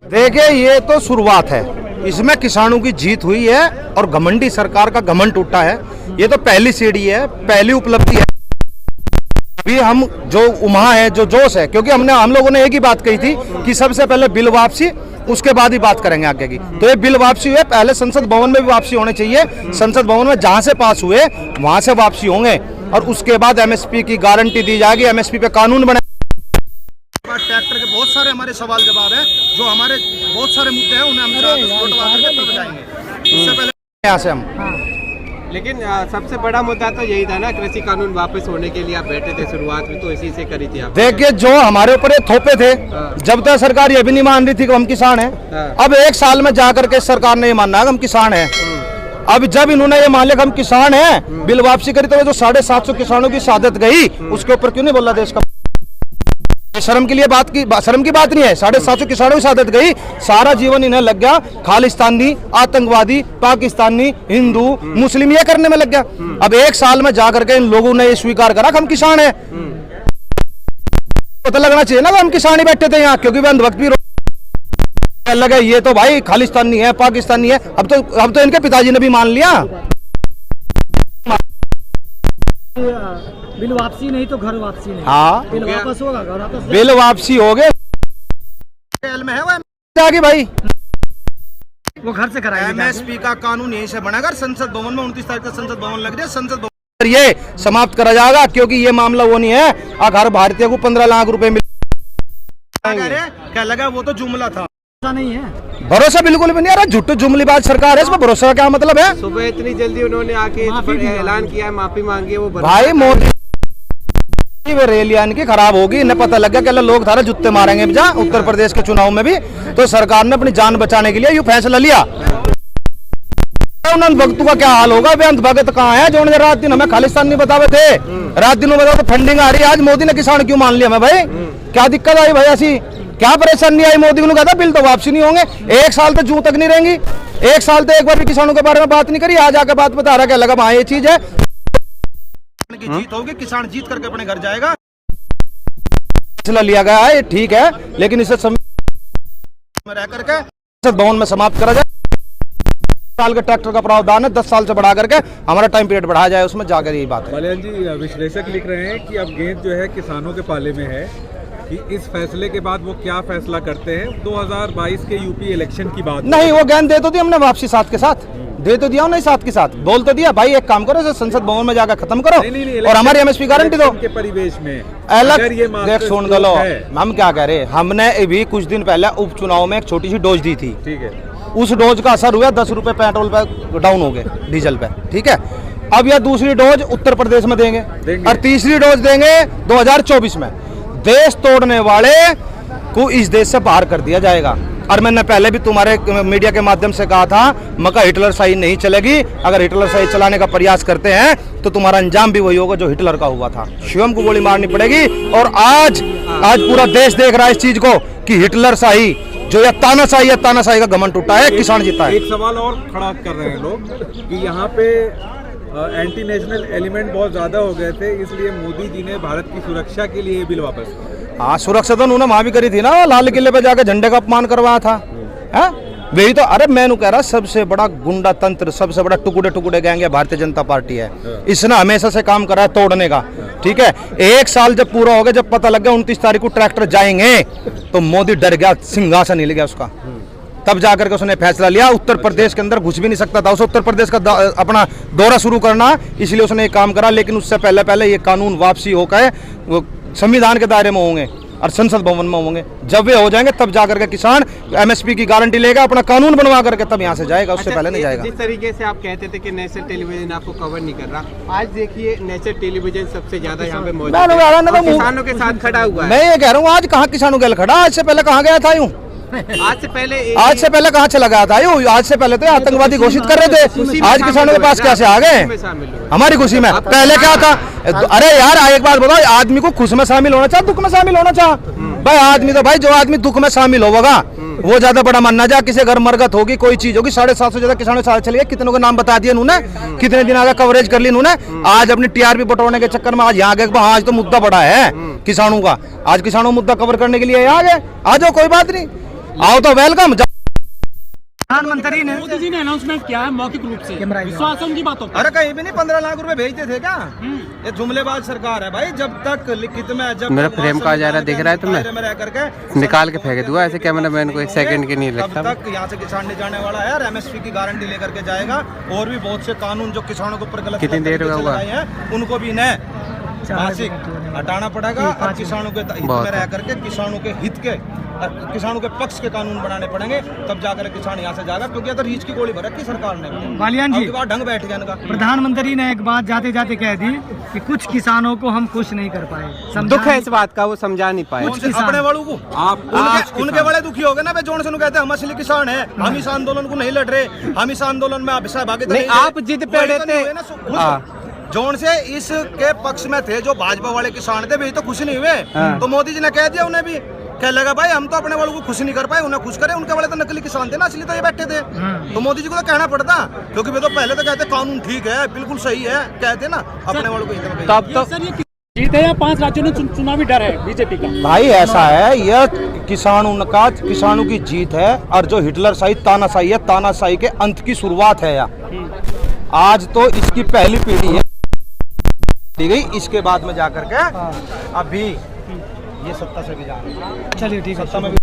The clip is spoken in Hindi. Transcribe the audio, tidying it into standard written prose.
देखिए ये तो शुरुआत है, इसमें किसानों की जीत हुई है और घमंडी सरकार का घमंड टूटा है। ये तो पहली सीढ़ी है, पहली उपलब्धि है। अभी हम जो उमा है, जो जोश है, क्योंकि हम लोगों ने एक ही बात कही थी कि सबसे पहले बिल वापसी, उसके बाद ही बात करेंगे आगे की। तो ये बिल वापसी हुए, पहले संसद भवन में भी वापसी होनी चाहिए। संसद भवन में जहां से पास हुए वहां से वापसी होंगे और उसके बाद एमएसपी की गारंटी दी जाएगी, एमएसपी पे कानून बने। ट्रैक्टर के बहुत सारे हमारे सवाल जवाब है, जो हमारे बहुत सारे मुद्दे हैं उन्हें हम जाएंगे। इससे पहले यहाँ से हम लेकिन सबसे बड़ा मुद्दा तो यही था ना, कृषि कानून वापस होने के लिए आप बैठे थे शुरुआत में, तो इसी से करी थी आप। देखिए जो हमारे ऊपर ये थोपे थे, जब तक सरकार ये भी नहीं मान रही थी कि हम किसान हैं। अब एक साल में जाकर के सरकार ने ये मानना है कि हम किसान हैं। अब जब इन्होंने ये मान लिया कि हम किसान हैं, बिल वापसी करी, तो जो 750 किसानों की शहादत गई, उसके ऊपर क्यों नहीं बोला देश का? शर्म के लिए शर्म की बात नहीं है। 750 किसानों की शहादत गई, सारा जीवन इन्हें लग गया खालिस्तानी, आतंकवादी, पाकिस्तानी, हिंदू, मुस्लिम ये करने में लग गया। अब एक साल में जाकर के इन लोगों ने ये स्वीकार करा कि हम किसान हैं। पता लगना चाहिए ना कि हम किसान ही बैठे थे यहाँ, क्योंकि वे अंधभक्त भी लगे ये तो भाई खालिस्तानी है, पाकिस्तानी है। अब तो इनके पिताजी ने भी मान लिया। बिल वापसी नहीं तो घर वापसी नहीं। हाँ बिल वापस होगा, घर वापस। बिल वापसी हो गए में है वो भाई, वो घर से कराएंगे। एमएसपी का कानून यहीं से बनेगा। संसद भवन में 29 तारीख को संसद भवन लग रही है, संसद भवन ये समाप्त करा जाएगा, क्योंकि ये मामला वो नहीं है हर भारतीय को 15 लाख रुपए मिल। क्या लगा, वो तो जुमला था, नहीं है भरोसा बिल्कुल भी नहीं आ रहा। झूठी जुमलीबाज सरकार है, इसमें भरोसा का क्या मतलब है? सुबह इतनी जल्दी उन्होंने आके ऐलान किया है, माफी मांगी है। वो भाई मोदी रैली इनकी खराब होगी, इन्हें पता लग गया कि लोग थारे जुत्ते मारेंगे जा उत्तर प्रदेश के चुनाव में भी, तो सरकार ने अपनी जान बचाने के लिए ये फैसला लिया। भक्तों का क्या हाल होगा? भगत कहाँ है जो रात दिन हमें खालिस्तान नहीं बतावे थे? रात दिन बताओ तो फंडिंग आ रही है। आज मोदी ने किसान क्यों मान लिया? हमें भाई क्या दिक्कत आई? भाई ऐसी क्या परेशानी आई? मोदी को कहता बिल तो वापसी नहीं होंगे, एक साल तो जूं तक नहीं रहेंगी। एक साल तो एक बार भी किसानों के बारे में बात नहीं करी, आज आके बात बता रहा क्या लगा हाँ ये चीज है की जीत होगी, किसान जीत करके अपने घर जाएगा। फैसला लिया गया है, ठीक है, लेकिन इसे रह करके संसद भवन में समाप्त करा जाए। साल के ट्रैक्टर का प्रावधान है, 10 साल से बढ़ा करके हमारा टाइम पीरियड बढ़ाया जाए, उसमें जाकर यही बात है। मलयान जी, विश्लेषक लिख रहे हैं कि अब गेंद जो है किसानों के पाले में है कि इस फैसले के बाद वो क्या फैसला करते हैं। 2022 के यूपी इलेक्शन की बात नहीं, वो गेंद दे तो दी हमने वापसी साथ के साथ दे तो दिया, नहीं साथ के साथ बोल तो दिया भाई एक काम करो, संसद भवन में जाकर खत्म करो और हमारी एमएसपी गारंटी दो। के परिवेश में अलग देख सुन दो, हम क्या कह रहे, हमने भी कुछ दिन पहले उपचुनाव में एक छोटी सी डोज दी थी, ठीक है। उस डोज का असर हुआ, 10 रुपए पेट्रोल पे डाउन हो गए, डीजल पे, ठीक है। अब यह दूसरी डोज उत्तर प्रदेश में देंगे और तीसरी डोज देंगे 2024 में। देश तोड़ने वाले को इस देश से बाहर कर दिया जाएगा। और मैंने पहले भी तुम्हारे मीडिया के माध्यम से कहा था, मगर हिटलर शाही नहीं चलेगी। अगर हिटलर शाही चलाने का प्रयास करते हैं तो तुम्हारा अंजाम भी वही होगा जो हिटलर का हुआ था, शिवम को गोली मारनी पड़ेगी। और आज पूरा देश देख रहा है इस चीज को कि हिटलर शाही जो यह तानाशाही है, तानाशाही का घमंड टूटा है, किसान जीता है। एक सवाल और खड़ा कर रहे हैं लोग कि यहाँ पे एंटी नेशनल एलिमेंट बहुत ज्यादा हो गए थे, इसलिए मोदी जी ने भारत की सुरक्षा के लिए ये बिल वापस किया। हाँ, सुरक्षा तो उन्होंने वहां भी करी थी ना, लाल किले पे जाकर झंडे का अपमान करवाया था। वही तो, अरे मैं कह रहा सबसे बड़ा गुंडा तंत्र, सबसे बड़ा टुकड़े टुकड़े गैंग है भारतीय जनता पार्टी है। इसने हमेशा से काम करा है तोड़ने का, ठीक है। एक साल जब पूरा हो गया, जब पता लग गया 29 तारीख को ट्रैक्टर जाएंगे, तो मोदी डर गया, सिंहासन हिल गया उसका। तब जाकर के उसने फैसला लिया, उत्तर प्रदेश के अंदर घुस भी नहीं सकता था उसे, उत्तर प्रदेश का अपना दौरा शुरू करना, इसलिए उसने एक काम करा। लेकिन उससे पहले ये कानून वापसी होकर वो संविधान के दायरे में होंगे और संसद भवन में होंगे। जब वे हो जाएंगे तब जाकर के किसान एमएसपी की गारंटी लेगा, अपना कानून बनवा करके तब यहाँ से जाएगा, उससे पहले नहीं जाएगा। जिस तरीके से आप कहते थे कि नेशनल टेलीविजन आपको कवर नहीं कर रहा, आज देखिए नेशनल टेलीविजन सबसे ज्यादा यहाँ पे मौजूद है, किसानों के साथ खड़ा हुआ है। मैं ये कह रहा हूँ, आज कहाँ किसानों के खड़ा, आज से पहले कहाँ गया था यूँ? आज से पहले कहाँ चला गया था? आज से पहले तो आतंकवादी घोषित कर रहे थे, आज किसानों के पास कैसे आ गए? हमारी खुशी में पहले क्या था? अरे यार एक बात बताओ, आदमी को खुश में शामिल होना चाहिए, दुख में शामिल होना चाहिए भाई। आदमी तो भाई जो आदमी दुख में शामिल होगा वो ज्यादा बड़ा मानना जा। किसी घर मरगत होगी, कोई चीज होगी, 750 ज्यादा किसानों के साथ चले गए, कितनों के नाम बता दिए उन्होंने, कितने दिन आगे कवरेज कर ली उन्होंने। आज अपनी टीआरपी बटोरने के चक्कर में आज यहाँ गए, आज तो मुद्दा बड़ा है किसानों का, आज किसानों मुद्दा कवर करने के लिए आ गए। आ जाओ, कोई बात नहीं। आओ तो वेलकम। प्रधानमंत्री ने मोदी जी ने अनाउंसमेंट किया है मौखिक रूप से, कैमरा विश्वास है उनकी बातों पर। अरे कहीं भी नहीं 15 लाख रुपए भेजते थे क्या? ये जुमलेबाज सरकार है भाई। जब तक लिखित में जब मेरा फ्रेम का जा रहा दिख रहा है तुम्हें? दायरे में रह करके निकाल के फेंक दूंगा ऐसे कैमरामैन को, 1 सेकंड के नहीं तब लगता। तक यहाँ से किसान नहीं जाने वाला है और एमएसपी की गारंटी लेकर के जाएगा। और भी बहुत से कानून जो किसानों के ऊपर गलत कितनी देर तरीके से हुआ? लगाए हैं, उनको भी न मासिक हटाना पड़ेगा और किसानों के हित में रह करके किसानों के हित के किसानों के पक्ष के कानून बनाने पड़ेंगे, तब जाकर किसान यहाँ से जाएगा। क्योंकि तो रीच की गोली भर रखी सरकार ने। बालियान जी, अब बात ढंग बैठ गया इनका। प्रधानमंत्री ने एक बात जाते जाते कह दी कि कुछ किसानों को हम खुश नहीं कर पाए। दुख है इस बात का, वो समझा नहीं पाए। कुछ अपने वालों को उनके बड़े दुखी हो गए ना। जोन से कहते हैं हम असली किसान है, हम इस आंदोलन को नहीं लड़ रहे, हम इस आंदोलन में सहभागी नहीं, आप जिद पे अड़े थे। जोन से इसके पक्ष में थे जो भाजपा वाले किसान थे, वे तो खुश नहीं हुए। तो मोदी जी ने कह दिया उन्हें भी, कह लगा भाई हम तो अपने वालों को खुश नहीं कर पाए, उन्हें खुश करें। उनके वाले तो नकली किसान थे ना, असली तो ये बैठे थे। तो मोदी जी को तो कहना पड़ता, क्योंकि वे तो पहले तो कहते कानून ठीक है, बिल्कुल सही है, कहते ना अपने वालों को। तब तो सर ये जीत है या 5 राज्यों में चुनावी डर है बीजेपी का? भाई ऐसा है, यह किसानों की जीत है। और जो हिटलरशाही तानाशाही है, तानाशाही के अंत की शुरुआत है यह। आज तो इसकी पहली पीढ़ी है दी गई, इसके बाद में जाकर के अभी ये सत्ता से भी जा रहे हैं। चलिए ठीक है। सत्ता में भी